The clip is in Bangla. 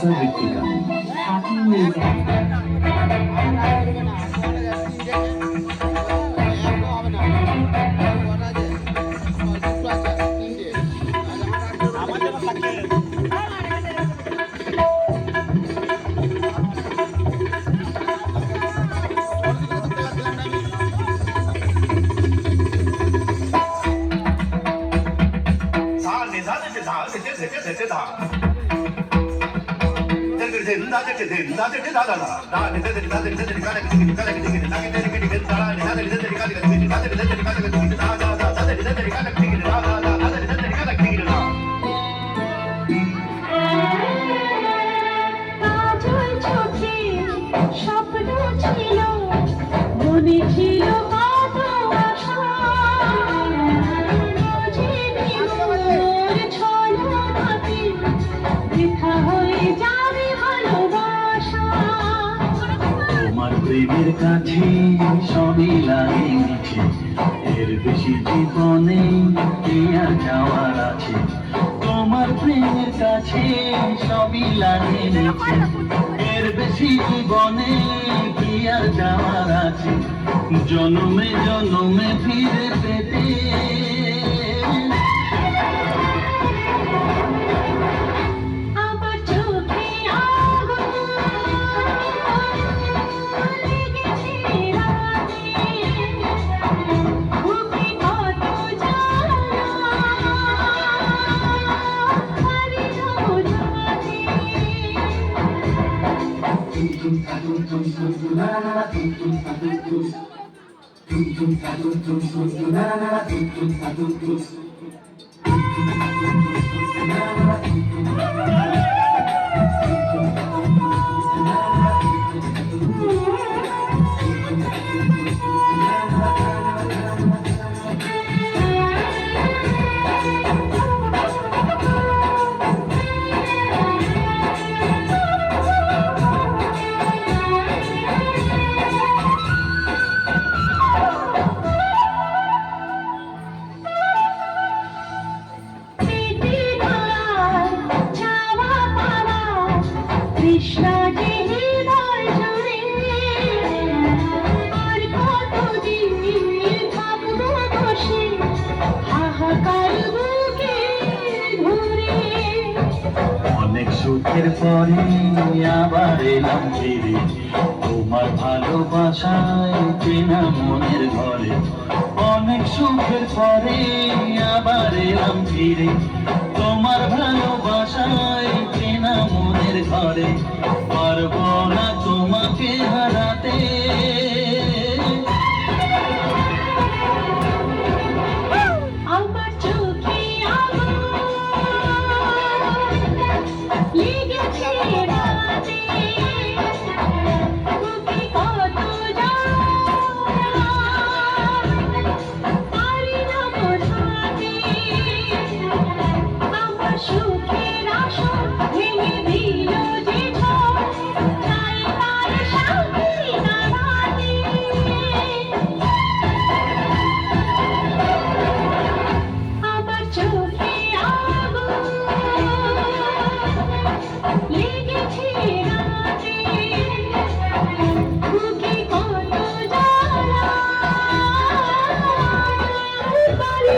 আনসার ঋত্বিকা। হাতি নিয়ে যায়। কাজল চোখে স্বপ্ন ছিল, মনে ছিল কত আশা। রজনী মোর ছলনাতে বৃথা হয়ে যাবে ভালোবাসা। তোমার প্রেমের কাছে সবই লাগে মিছে, এর বেশি জীবনে কি আর যাওয়ার আছে। তোমার প্রেমের কাছে সবই লাগে মিছে, এর বেশি জীবনে কি আর যাওয়ার আছে। জনমে জনমে ফিরে পেতে আমার চোখে আগুন লেগেছে রাতে, বুকে কত জ্বালা, হারিয়ে যাবো রাতে। কৃষ্ণা যে হৃদয় জুড়ে, আর কতদিন থাকবো বসে হাহাকার বুকে ঘুরে। অনেক সুখের পরে আবার এলাম ফিরে, তোমার ভালোবাসায় চেনা মনের ঘরে। অনেক সুখের পরে আবার এলাম ফিরে, তোমার ভালোবাসায় চেনা মনের ঘরে। পারবো না তোমাকে